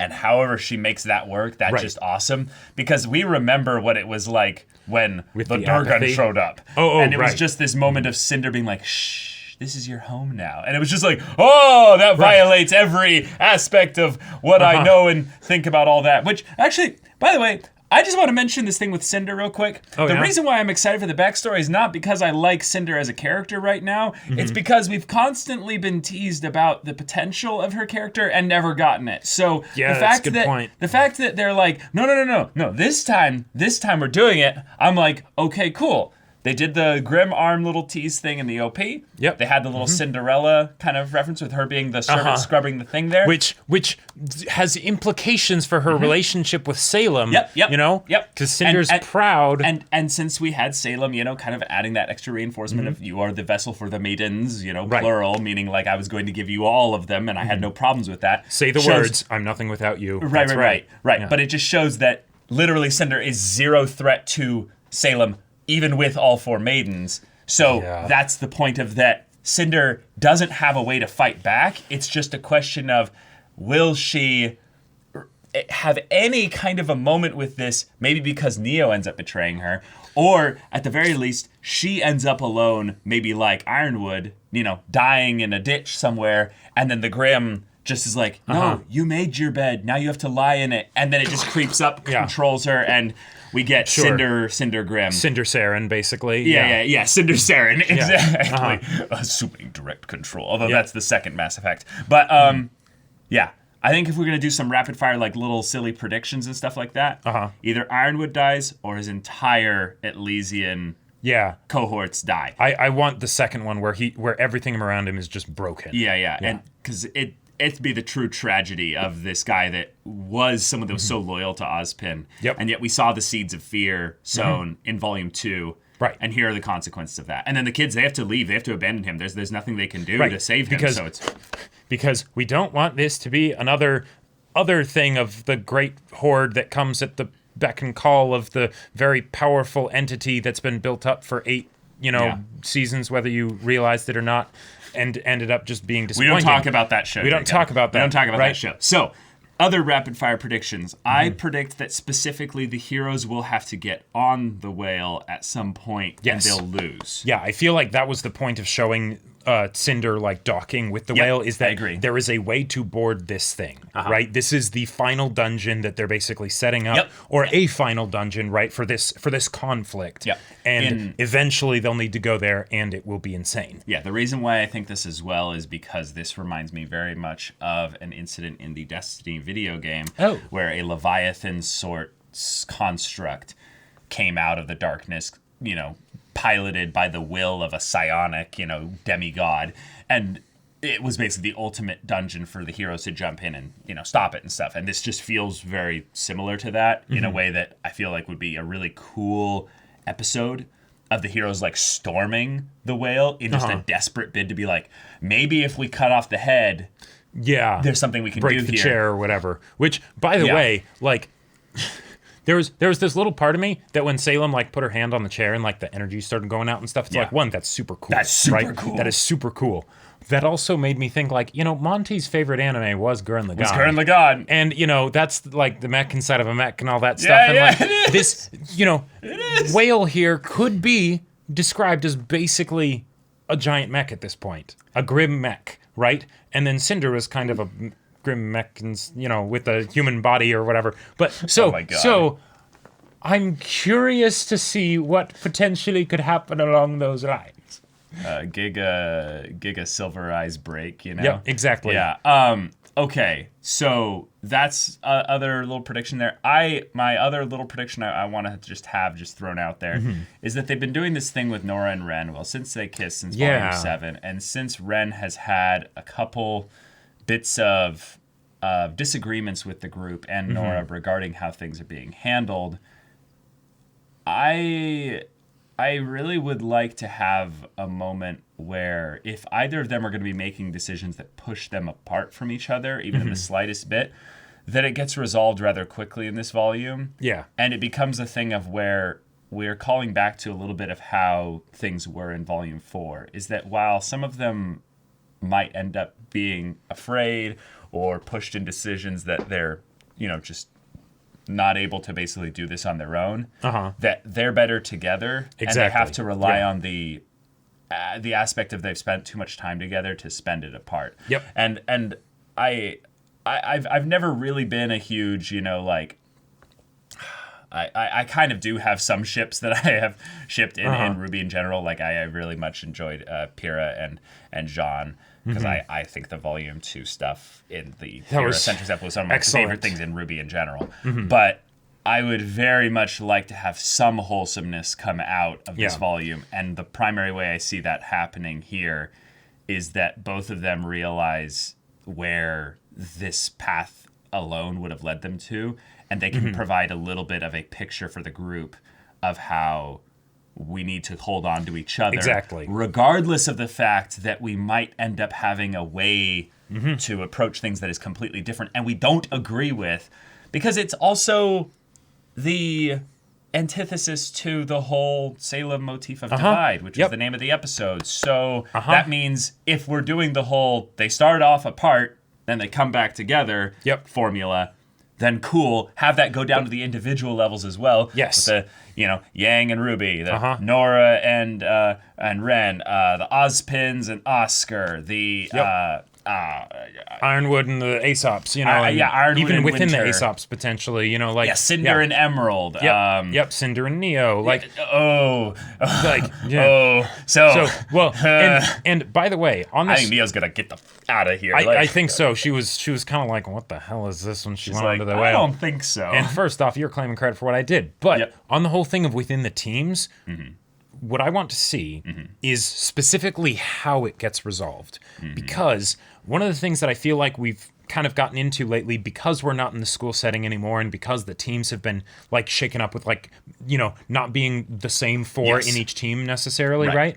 A: And however she makes that work, that's just awesome. Because we remember what it was like when the Durgan showed up. And it was just this moment of Cinder being like, shh, this is your home now. And it was just like, oh, that violates every aspect of what I know and think about all that. Which, actually, by the way, I just want to mention this thing with Cinder real quick. The reason why I'm excited for the backstory is not because I like Cinder as a character right now. It's because we've constantly been teased about the potential of her character and never gotten it. So the fact the fact that they're like, no, this time we're doing it, I'm like, okay, cool. They did the Grim arm little tease thing in the OP.
B: Yep.
A: They had the little Cinderella kind of reference with her being the servant scrubbing the thing there.
B: Which has implications for her relationship with Salem.
A: Yep.
B: Because Cinder's proud.
A: And since we had Salem, kind of adding that extra reinforcement of you are the vessel for the maidens, plural, meaning I was going to give you all of them and I had no problems with that.
B: Say the words, I'm nothing without you.
A: Right.
B: Yeah.
A: But it just shows that literally Cinder is zero threat to Salem, even with all four maidens. So that's the point of that. Cinder doesn't have a way to fight back. It's just a question of, will she have any kind of a moment with this, maybe because Neo ends up betraying her, or at the very least, she ends up alone, maybe like Ironwood, dying in a ditch somewhere, and then the Grim just is like, no, you made your bed, now you have to lie in it, and then it just creeps up, controls her, and we get Cinder Grim.
B: Cinder Saren, basically.
A: Yeah, Cinder Saren, exactly. Assuming direct control, although that's the second Mass Effect. But, I think if we're going to do some rapid-fire, little silly predictions and stuff like that, either Ironwood dies or his entire Elysian cohorts die.
B: I want the second one where everything around him is just broken.
A: Yeah. And because it'd be the true tragedy of this guy that was someone that was so loyal to Ozpin.
B: Yep.
A: And yet we saw the seeds of fear sown in Volume 2.
B: Right.
A: And here are the consequences of that. And then the kids, they have to leave. They have to abandon him. There's nothing they can do to save him.
B: Because we don't want this to be another thing of the great horde that comes at the beck and call of the very powerful entity that's been built up for 8, seasons, whether you realized it or not. And ended up just being disappointing.
A: We don't talk about that show.
B: We don't talk about that
A: show. So, other rapid fire predictions. I predict that specifically the heroes will have to get on the whale at some point and they'll lose.
B: Yeah, I feel like that was the point of showing Cinder like docking with the whale is that there is a way to board this thing, right? This is the final dungeon that they're basically setting up, or a final dungeon, right, for this conflict. And eventually they'll need to go there, and it will be insane.
A: Yeah, the reason why I think this as well is because this reminds me very much of an incident in the Destiny video game where a Leviathan sort construct came out of the darkness, you know, piloted by the will of a psionic, you know, demigod, and it was basically the ultimate dungeon for the heroes to jump in and, you know, stop it and stuff. And this just feels very similar to that in a way that I feel like would be a really cool episode of the heroes like storming the whale in just a desperate bid to be like, maybe if we cut off the head, there's something we can
B: break
A: do
B: the
A: here.
B: chair or whatever. Which, by the way, like. There was this little part of me that when Salem like put her hand on the chair and like the energy started going out and stuff, it's like, one, that's super cool.
A: That's super cool.
B: That is super cool. That also made me think like, you know, Monty's favorite anime was Gurren Lagann.
A: Was Gurren Lagann.
B: And, you know, that's like the mech inside of a mech and all that stuff. And like this, you know, whale here could be described as basically a giant mech at this point. A grim mech, right? And then Cinder was kind of a grim mech, and, you know, with a human body or whatever. But so I'm curious to see what potentially could happen along those lines.
A: Giga Silver Eyes break, you know?
B: Yeah, exactly.
A: Yeah. Okay, so that's other little prediction there. My other little prediction I want to just thrown out there is that they've been doing this thing with Nora and Ren, well, since they kissed, since Volume 7, and since Ren has had a couple bits of disagreements with the group and Nora regarding how things are being handled, I really would like to have a moment where if either of them are going to be making decisions that push them apart from each other, even in the slightest bit, that it gets resolved rather quickly in this volume.
B: Yeah.
A: And it becomes a thing of where we're calling back to a little bit of how things were in Volume 4, is that while some of them might end up being afraid or pushed in decisions that they're, you know, just not able to basically do this on their own, that they're better together.
B: Exactly.
A: And they have to rely on the aspect of they've spent too much time together to spend it apart.
B: Yep.
A: And I've never really been a huge, you know, like, I kind of do have some ships that I have shipped in RWBY in general. Like I really much enjoyed Pyrrha and Jean, because I think the Volume 2 stuff in the Pyrrha-centric episode was some of my favorite things in RWBY in general. But I would very much like to have some wholesomeness come out of this volume, and the primary way I see that happening here is that both of them realize where this path alone would have led them to, and they can provide a little bit of a picture for the group of how we need to hold on to each other.
B: Exactly.
A: Regardless of the fact that we might end up having a way to approach things that is completely different and we don't agree with, because it's also the antithesis to the whole Salem motif of divide, which is the name of the episode. So that means if we're doing the whole, they start off apart, then they come back together formula, then cool, have that go down to the individual levels as well.
B: Yes.
A: With the, you know, Yang and RWBY, the Nora and Ren, the Ozpins and Oscar, the
B: Ironwood and the Aesops, you know,
A: Ironwood
B: even
A: and
B: within
A: Winter.
B: the Aesops potentially, you know, like
A: Cinder and Emerald.
B: Cinder and Neo, like
A: so
B: well, and by the way, on this,
A: I think Neo's gonna get the out of here.
B: I think so. She was kind of like, what the hell is this when she went onto the whale?
A: I don't think so.
B: And first off, you're claiming credit for what I did, but on the whole thing of within the teams. What I want to see is specifically how it gets resolved. Because one of the things that I feel like we've kind of gotten into lately, because we're not in the school setting anymore, and because the teams have been like shaken up with, like, you know, not being the same four in each team necessarily, right?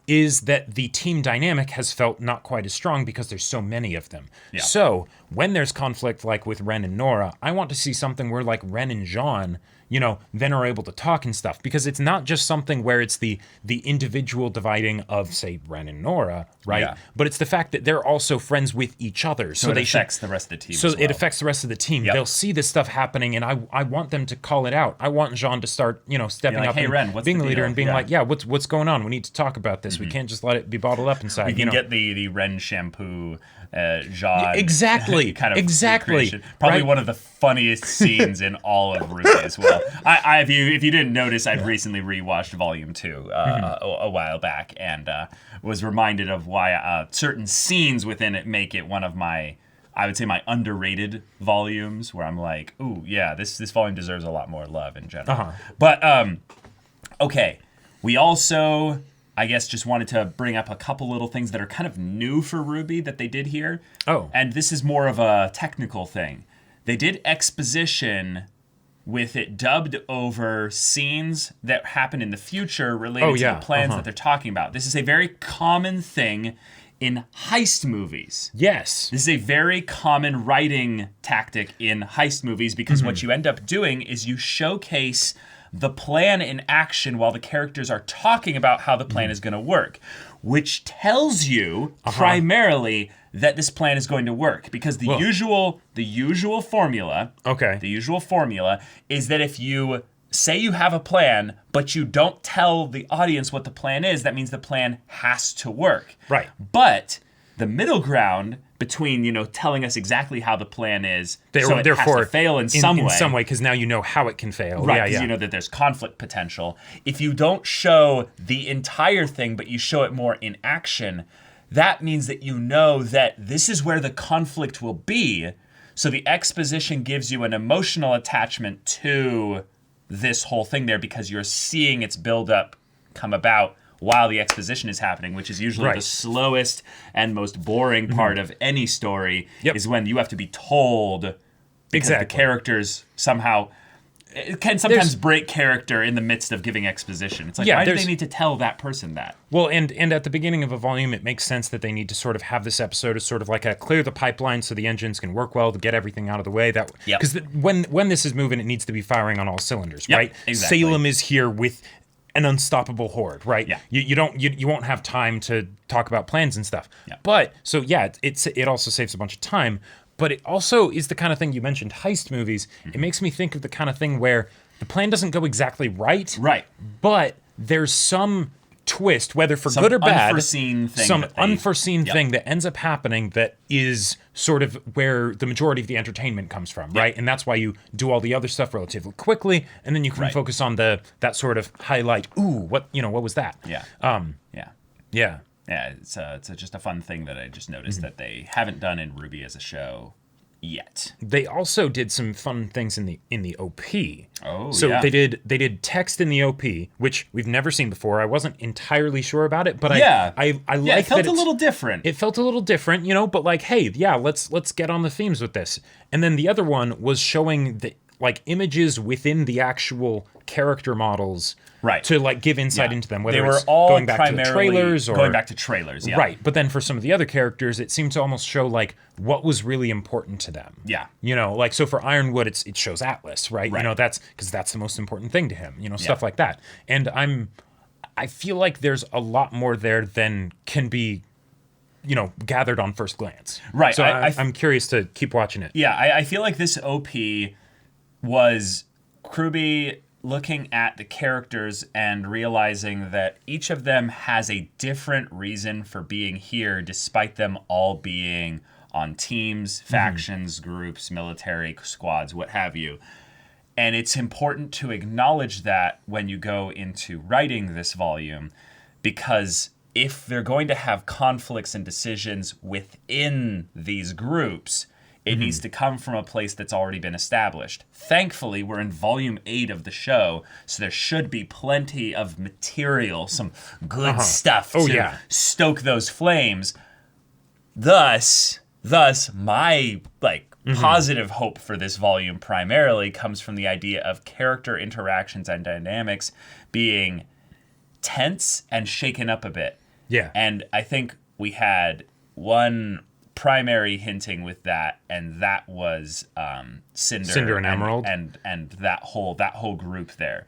B: Is that the team dynamic has felt not quite as strong because there's so many of them. So when there's conflict like with Ren and Nora, I want to see something where like Ren and Jean, you know, then are able to talk and stuff, because it's not just something where it's the individual dividing of, say, Ren and Nora, right? But it's the fact that they're also friends with each other.
A: So it affects the rest of the team.
B: So it affects the rest of the team. They'll see this stuff happening, and I want them to call it out. I want Jean to start, you know, stepping up
A: hey,
B: and
A: Ren, what's
B: being
A: the
B: the leader
A: deal?
B: and being like, what's going on? We need to talk about this. We can't just let it be bottled up inside.
A: We can get the Ren shampoo, Jean.
B: Exactly.
A: kind of
B: exactly.
A: recreation. Probably
B: right?
A: one of the funniest scenes in all of RWBY as well. If you didn't notice, I'd recently rewatched Volume 2 a while back, and was reminded of why certain scenes within it make it one of my, I would say, my underrated volumes, where I'm like, ooh, yeah, this volume deserves a lot more love in general. But, okay, we also, I guess, just wanted to bring up a couple little things that are kind of new for RWBY that they did here.
B: Oh.
A: And this is more of a technical thing. They did exposition with it dubbed over scenes that happen in the future related to the plans that they're talking about. This is a very common thing in heist movies.
B: Yes.
A: This is a very common writing tactic in heist movies, because what you end up doing is you showcase the plan in action while the characters are talking about how the plan is going to work, which tells you primarily that this plan is going to work, because the usual formula is that if you say you have a plan but you don't tell the audience what the plan is, that means the plan has to work.
B: Right.
A: But the middle ground between, telling us exactly how the plan is, so it has to fail in some way.
B: In some way, because now you know how it can fail.
A: Right, because you know that there's conflict potential. If you don't show the entire thing, but you show it more in action, that means that you know that this is where the conflict will be. So the exposition gives you an emotional attachment to this whole thing there, because you're seeing its buildup come about while the exposition is happening, which is usually the slowest and most boring part of any story, is when you have to be told, because the characters somehow, it can sometimes break character in the midst of giving exposition. It's like, why do they need to tell that person that?
B: Well, and at the beginning of a volume, it makes sense that they need to sort of have this episode as sort of like a clear the pipeline so the engines can work well, to get everything out of the way. Because when this is moving, it needs to be firing on all cylinders, right?
A: Exactly.
B: Salem is here with an unstoppable horde, right?
A: Yeah.
B: You won't have time to talk about plans and stuff.
A: Yeah.
B: But so it also saves a bunch of time. But it also is the kind of thing, you mentioned heist movies. It makes me think of the kind of thing where the plan doesn't go exactly right.
A: Right.
B: But there's some twist, whether for good or bad,
A: unforeseen
B: thing that ends up happening that is sort of where the majority of the entertainment comes from, right? And that's why you do all the other stuff relatively quickly, and then you can focus on that sort of highlight. Ooh, what was that?
A: Yeah.
B: Yeah.
A: Yeah, it's just a fun thing that I just noticed that they haven't done in RWBY as a show yet.
B: They also did some fun things in the OP.
A: Oh,
B: so they did text in the OP, which we've never seen before. I wasn't entirely sure about it, but I like
A: it felt
B: that
A: a little different.
B: It felt a little different, but like, hey, let's get on the themes with this. And then the other one was showing the images within the actual character models,
A: right,
B: to give insight into them, whether
A: they were
B: it's
A: all
B: going back to the trailers or
A: going back to trailers,
B: right. But then for some of the other characters, it seemed to almost show what was really important to them.
A: Yeah,
B: so for Ironwood, it shows Atlas, right? That's because that's the most important thing to him. Stuff like that. And I feel like there's a lot more there than can be gathered on first glance.
A: Right.
B: So I'm curious to keep watching it.
A: Yeah, I feel like this OP was RWBY looking at the characters and realizing that each of them has a different reason for being here, despite them all being on teams, factions, groups, military squads, what have you. And it's important to acknowledge that when you go into writing this volume, because if they're going to have conflicts and decisions within these groups, it needs to come from a place that's already been established. Thankfully, we're in volume 8 of the show, so there should be plenty of material, some good stuff to stoke those flames. Thus, my positive hope for this volume primarily comes from the idea of character interactions and dynamics being tense and shaken up a bit.
B: Yeah.
A: And I think we had one primary hinting with that, and that was Cinder
B: and Emerald,
A: and that whole group there.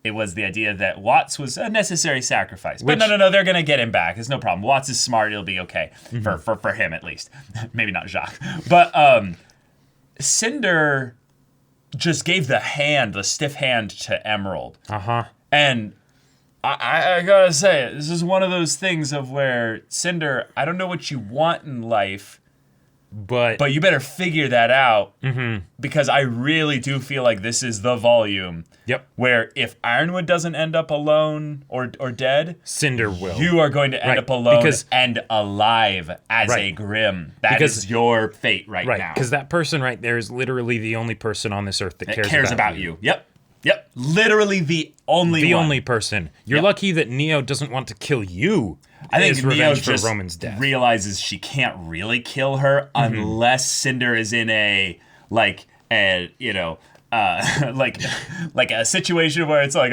A: It was the idea that Watts was a necessary sacrifice, but no, they're gonna get him back. It's no problem. Watts is smart; it'll be okay for him at least. Maybe not Jacques, but Cinder just gave the stiff hand to Emerald, and I gotta say it. This is one of those things of where, Cinder, I don't know what you want in life, but you better figure that out, because I really do feel like this is the volume.
B: Yep.
A: Where if Ironwood doesn't end up alone or dead,
B: Cinder will.
A: You are going to end up alone and alive as a Grimm. That is your fate right now.
B: Because that person right there is literally the only person on this earth that cares about you.
A: Yep. Literally the only
B: person. You're lucky that Neo doesn't want to kill you.
A: I think Neo
B: for
A: just
B: Roman's death.
A: realizes she can't really kill her unless Cinder is in a like a situation where it's like,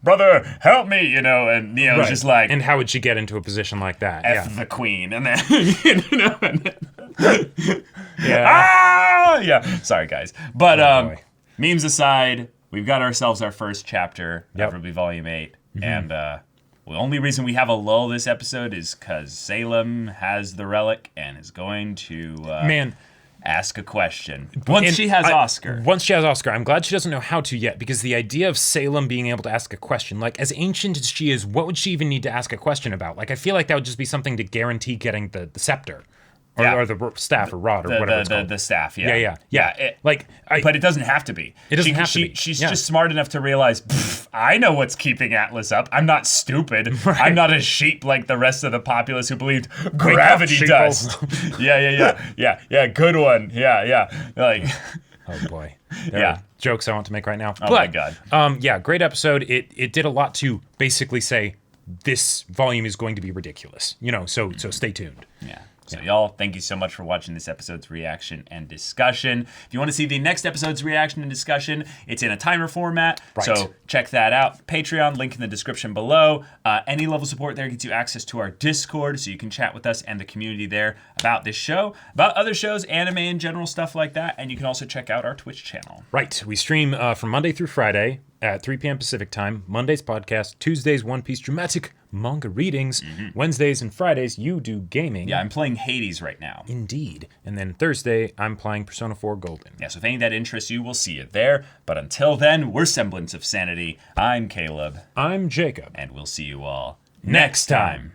A: brother, help me, and Neo's just like,
B: and how would she get into a position like that?
A: F the queen, and then sorry guys, but memes aside, we've got ourselves our first chapter of RWBY Volume 8, and the only reason we have a lull this episode is because Salem has the relic and is going to ask a question. Once she has Oscar.
B: I'm glad she doesn't know how to yet, because the idea of Salem being able to ask a question, like, as ancient as she is, what would she even need to ask a question about? Like, I feel like that would just be something to guarantee getting the scepter. Or the staff or rod or whatever it's called.
A: The staff,
B: Yeah.
A: But it doesn't have to be.
B: It doesn't have to be.
A: She's just smart enough to realize, I know what's keeping Atlas up. I'm not stupid. I'm not a sheep like the rest of the populace who believed gravity does. Yeah. Good one. Yeah. Like,
B: oh boy. There are jokes I want to make right now.
A: Oh my God.
B: Great episode. It did a lot to basically say this volume is going to be ridiculous. So stay tuned.
A: Yeah. So y'all, thank you so much for watching this episode's reaction and discussion. If you want to see the next episode's reaction and discussion, it's in a timer format.
B: Right.
A: So check that out. Patreon, link in the description below. Any level support there gets you access to our Discord, so you can chat with us and the community there about this show, about other shows, anime in general, stuff like that. And you can also check out our Twitch channel.
B: Right. We stream from Monday through Friday at 3 p.m. Pacific time. Mondays podcast, Tuesdays One Piece dramatic manga readings, Wednesdays and Fridays you do gaming.
A: Yeah, I'm playing Hades right now.
B: Indeed. And then Thursday I'm playing Persona 4 Golden.
A: Yeah, so if any of that interests you, we'll see you there. But until then, we're Semblance of Sanity. I'm Caleb.
B: I'm Jacob.
A: And we'll see you all next time.